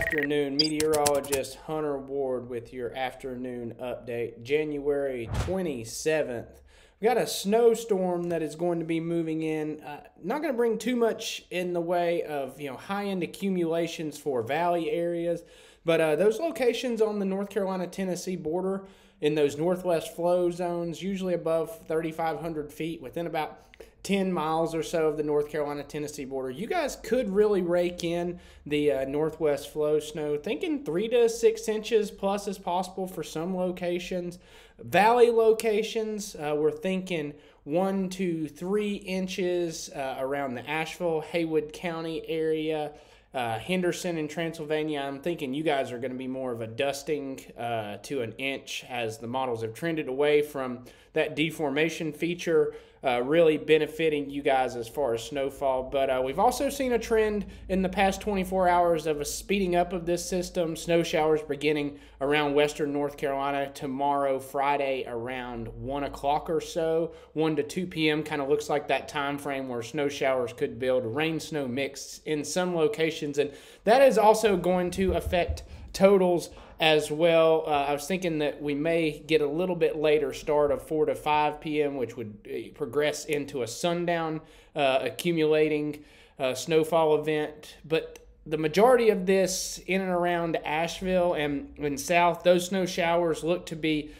afternoon. Meteorologist Hunter Ward with your afternoon update. January 27th. We got a snowstorm that is going to be moving in. Not going to bring too much in the way of high-end accumulations for valley areas, but those locations on the North Carolina-Tennessee border in those northwest flow zones, usually above 3,500 feet, within about 10 miles or so of the North Carolina-Tennessee border, you guys could really rake in the northwest flow snow. Thinking 3 to 6 inches plus is possible for some locations. Valley locations, we're thinking 1 to 3 inches around the Asheville, Haywood County area. Henderson and Transylvania, I'm thinking you guys are going to be more of a dusting to an inch as the models have trended away from that deformation feature, really benefiting you guys as far as snowfall. But we've also seen a trend in the past 24 hours of a speeding up of this system. Snow showers beginning around western North Carolina tomorrow, Friday, around 1 o'clock or so. 1 to 2 p.m. kind of looks like that time frame where snow showers could build. Rain-snow mix in some locations, and that is also going to affect totals as well. I was thinking that we may get a little bit later start of 4 to 5 p.m., which would progress into a sundown accumulating snowfall event. But the majority of this in and around Asheville and south, those snow showers look to be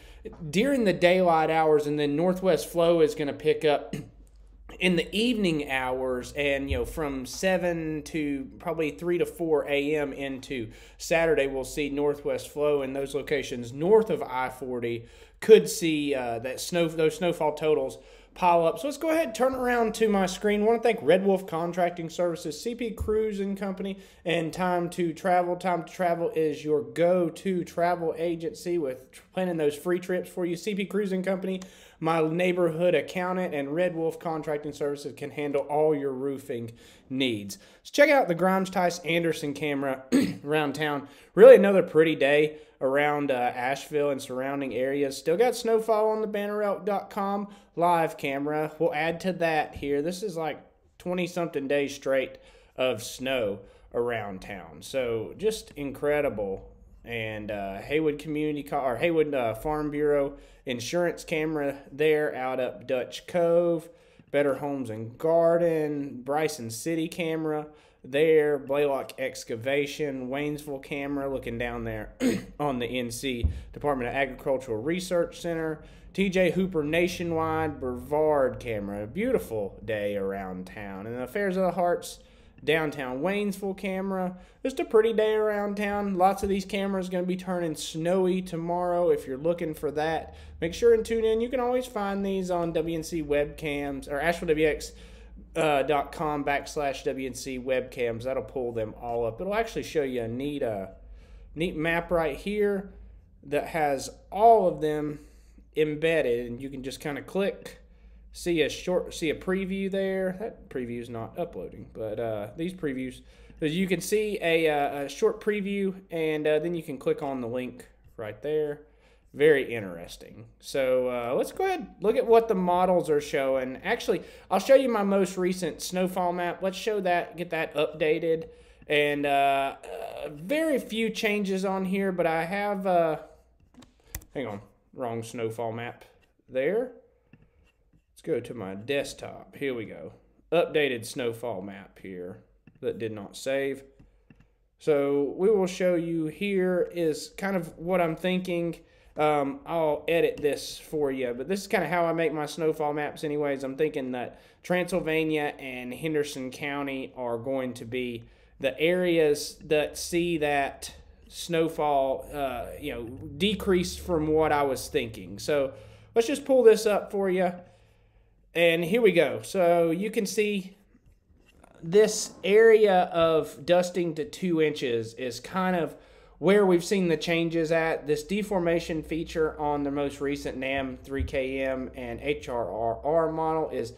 during the daylight hours, and then northwest flow is going to pick up in the evening hours, and from 7 to probably 3 to 4 a.m. into Saturday, we'll see northwest flow in those locations north of I-40 could see those snowfall totals pile up. So let's go ahead and turn around to my screen. I want to thank Red Wolf Contracting Services, CP Cruising Company, and Time to Travel. Time to Travel is your go-to travel agency with planning those free trips for you. CP Cruising Company, my neighborhood accountant, and Red Wolf Contracting Services can handle all your roofing needs. So check out the Grimes Tice Anderson camera around town. Really another pretty day around Asheville and surrounding areas. Still got snowfall on the bannerelk.com live camera. We'll add to that here. This is like 20-something days straight of snow around town. So just incredible. And Haywood Farm Bureau insurance camera there out up Dutch Cove. Better Homes and Garden, Bryson City camera there, Blaylock Excavation, Waynesville camera looking down there on the NC Department of Agricultural Research Center, TJ Hooper Nationwide, Brevard camera. A beautiful day around town. And the Affairs of the Hearts downtown Waynesville camera. Just a pretty day around town. Lots of these cameras going to be turning snowy tomorrow. If you're looking for that, make sure and tune in. You can always find these on WNC webcams or AshevilleWX.com/WNC webcams. That'll pull them all up. It'll actually show you a neat map right here that has all of them embedded, and you can just kind of click. See a preview there. That preview is not uploading, but these previews, you can see a short preview, and then you can click on the link right there. Very interesting. So let's go ahead and look at what the models are showing. Actually, I'll show you my most recent snowfall map. Let's show that, get that updated, and very few changes on here, but I have hang on, wrong snowfall map there. Let's go to my desktop. Here we go. Updated snowfall map here that did not save. So we will show you here is kind of what I'm thinking. I'll edit this for you, but this is kind of how I make my snowfall maps anyways. I'm thinking that Transylvania and Henderson County are going to be the areas that see that snowfall, decrease from what I was thinking. So let's just pull this up for you. And here we go. So you can see this area of dusting to 2 inches is kind of where we've seen the changes at. This deformation feature on the most recent NAM 3KM and HRRR model is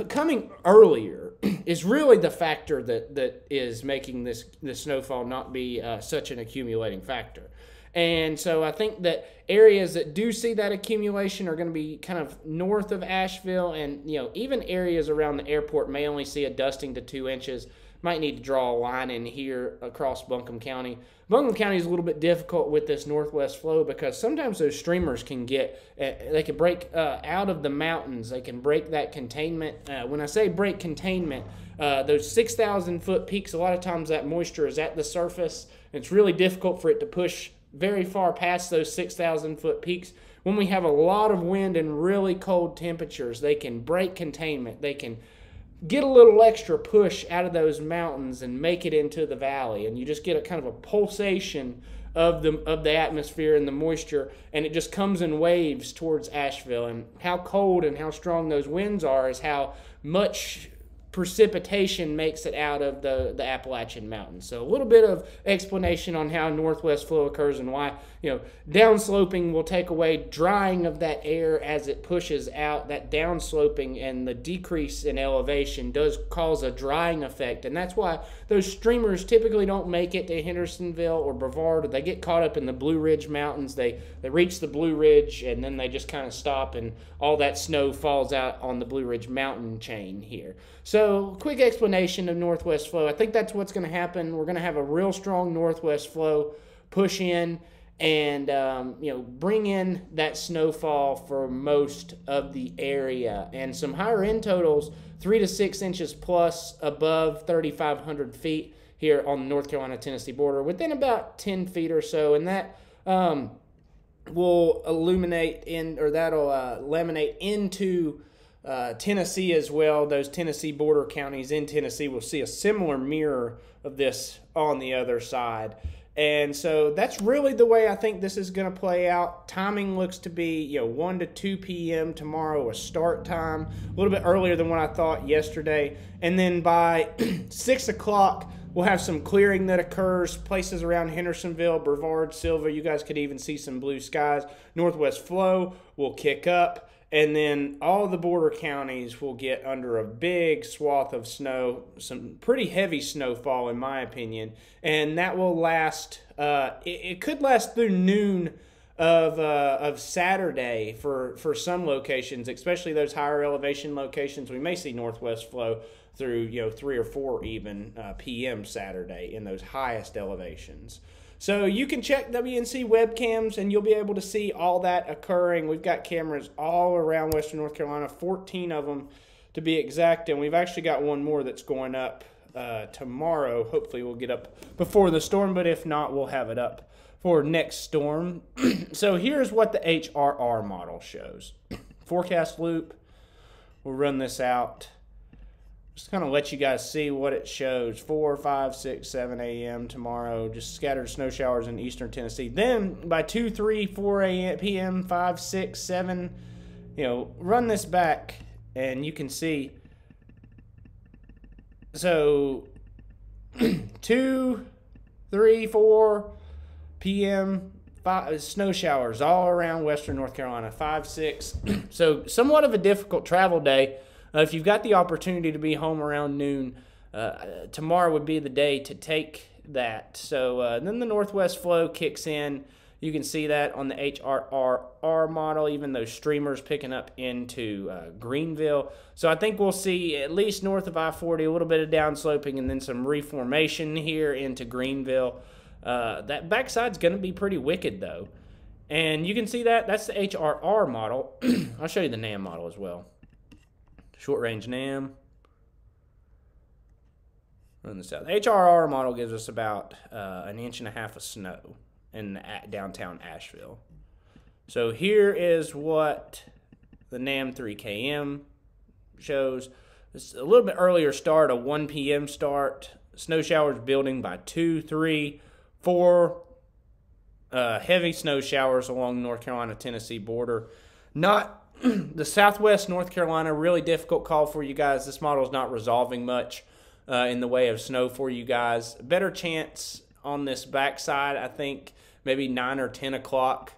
coming earlier, is really the factor that is making this snowfall not be such an accumulating factor. And so I think that areas that do see that accumulation are going to be kind of north of Asheville, and even areas around the airport may only see a dusting to 2 inches. Might need to draw a line in here across Buncombe County. Buncombe County is a little bit difficult with this northwest flow because sometimes those streamers can get, they can break out of the mountains. They can break that containment. When I say break containment, those 6,000 foot peaks, a lot of times that moisture is at the surface. It's really difficult for it to push very far past those 6,000 foot peaks. When we have a lot of wind and really cold temperatures, they can break containment. They can get a little extra push out of those mountains and make it into the valley, and you just get a kind of a pulsation of the atmosphere and the moisture, and it just comes in waves towards Asheville. And how cold and how strong those winds are is how much precipitation makes it out of the Appalachian Mountains. So a little bit of explanation on how northwest flow occurs and why, downsloping will take away drying of that air as it pushes out. That downsloping and the decrease in elevation does cause a drying effect, and that's why those streamers typically don't make it to Hendersonville or Brevard. Or they get caught up in the Blue Ridge Mountains. They reach the Blue Ridge, and then they just kind of stop, and all that snow falls out on the Blue Ridge mountain chain here. So, quick explanation of northwest flow. I think that's what's going to happen. We're going to have a real strong northwest flow push in and bring in that snowfall for most of the area, and some higher end totals, 3 to 6 inches plus above 3,500 feet here on the North Carolina-Tennessee border, within about 10 feet or so, and that will laminate into Tennessee as well. Those Tennessee border counties in Tennessee will see a similar mirror of this on the other side. And so that's really the way I think this is going to play out. Timing looks to be 1 to 2 p.m. tomorrow, a start time, a little bit earlier than what I thought yesterday. And then by 6 o'clock, we'll have some clearing that occurs, places around Hendersonville, Brevard, Sylva. You guys could even see some blue skies. Northwest flow will kick up. And then all the border counties will get under a big swath of snow, some pretty heavy snowfall in my opinion, and that will last, it could last through noon of Saturday for some locations, especially those higher elevation locations. We may see northwest flow through 3 or 4 even p.m. Saturday in those highest elevations. So you can check WNC webcams and you'll be able to see all that occurring. We've got cameras all around Western North Carolina, 14 of them to be exact, and we've actually got one more that's going up tomorrow. Hopefully we'll get up before the storm, but if not, we'll have it up for next storm. So here's what the HRR model shows. Forecast loop. We'll run this out. Just kind of let you guys see what it shows. 4, 5, 6, 7 a.m. tomorrow. Just scattered snow showers in eastern Tennessee. Then by 2, 3, 4 p.m., 5, 6, 7, run this back and you can see. So 2, 3, 4 p.m., 5 snow showers all around Western North Carolina. 5, 6. So somewhat of a difficult travel day. If you've got the opportunity to be home around noon, tomorrow would be the day to take that. So then the northwest flow kicks in. You can see that on the HRR model, even those streamers picking up into Greenville. So I think we'll see at least north of I-40, a little bit of downsloping, and then some reformation here into Greenville. That backside's going to be pretty wicked, though. And you can see that. That's the HRR model. I'll show you the NAM model as well. Short range NAM. Run this out. The HRR model gives us about 1.5 inches of snow in downtown Asheville. So here is what the NAM 3KM shows. It's a little bit earlier start, a 1 p.m. start. Snow showers building by 2, 3, 4 heavy snow showers along the North Carolina-Tennessee border. Not the southwest North Carolina, really difficult call for you guys. This model is not resolving much in the way of snow for you guys. Better chance on this backside, I think maybe 9 or 10 o'clock.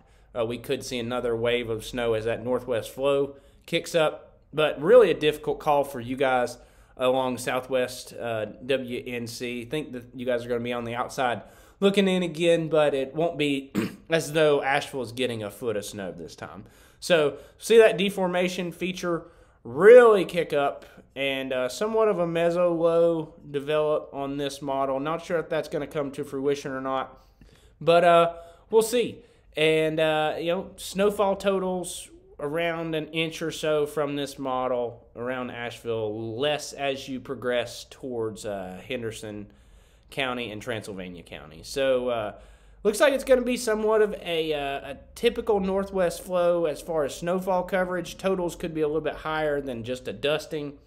We could see another wave of snow as that northwest flow kicks up. But really a difficult call for you guys along southwest WNC. I think that you guys are going to be on the outside looking in again, but it won't be as though Asheville is getting a foot of snow this time. So see that deformation feature really kick up and somewhat of a mezzo low develop on this model. Not sure if that's going to come to fruition or not, but we'll see. And you know, snowfall totals around an inch or so from this model around Asheville, less as you progress towards Henderson County and Transylvania County. So looks like it's going to be somewhat of a typical northwest flow as far as snowfall coverage. Totals could be a little bit higher than just a dusting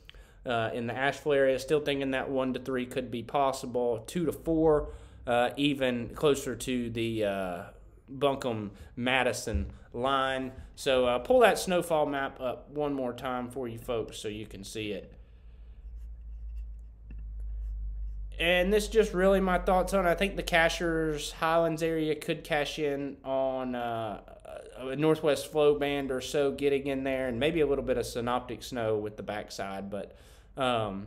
in the Asheville area. Still thinking that 1 to 3 could be possible. 2 to 4, even closer to the Buncombe-Madison line. So pull that snowfall map up one more time for you folks so you can see it. And this is just really my thoughts on it. I think the Cashers Highlands area could cash in on a northwest flow band or so getting in there, and maybe a little bit of synoptic snow with the backside, but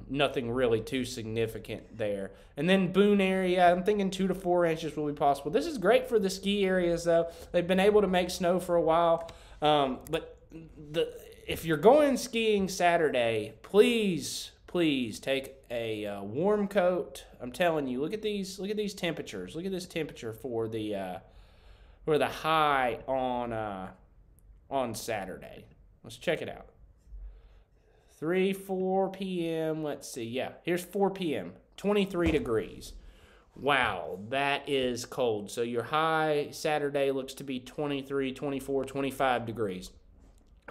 nothing really too significant there. And then Boone area, I'm thinking 2 to 4 inches will be possible. This is great for the ski areas, though. They've been able to make snow for a while, but if you're going skiing Saturday, please take a warm coat. I'm telling you, look at these temperatures. Look at this temperature for the high on Saturday. Let's check it out. 4 p.m. Let's see. Yeah, here's 4 p.m. 23 degrees. Wow, that is cold. So your high Saturday looks to be 23, 24, 25 degrees.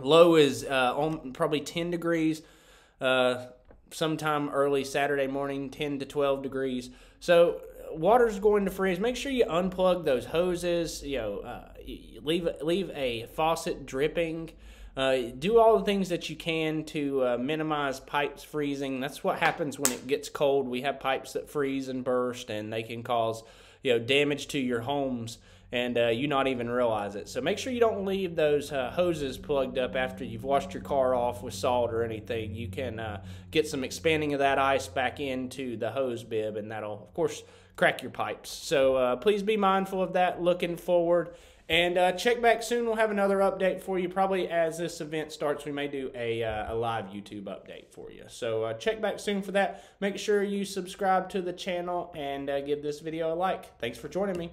Low is probably 10 degrees. Sometime early Saturday morning, 10 to 12 degrees. So water's going to freeze. Make sure you unplug those hoses. You know, leave a faucet dripping. Do all the things that you can to minimize pipes freezing. That's what happens when it gets cold. We have pipes that freeze and burst, and they can cause, you know, damage to your homes, and you not even realize it. So make sure you don't leave those hoses plugged up after you've washed your car off with salt or anything. You can get some expanding of that ice back into the hose bib, and that'll, of course, crack your pipes. So please be mindful of that looking forward. And check back soon. We'll have another update for you. Probably as this event starts, we may do a live YouTube update for you. So check back soon for that. Make sure you subscribe to the channel and give this video a like. Thanks for joining me.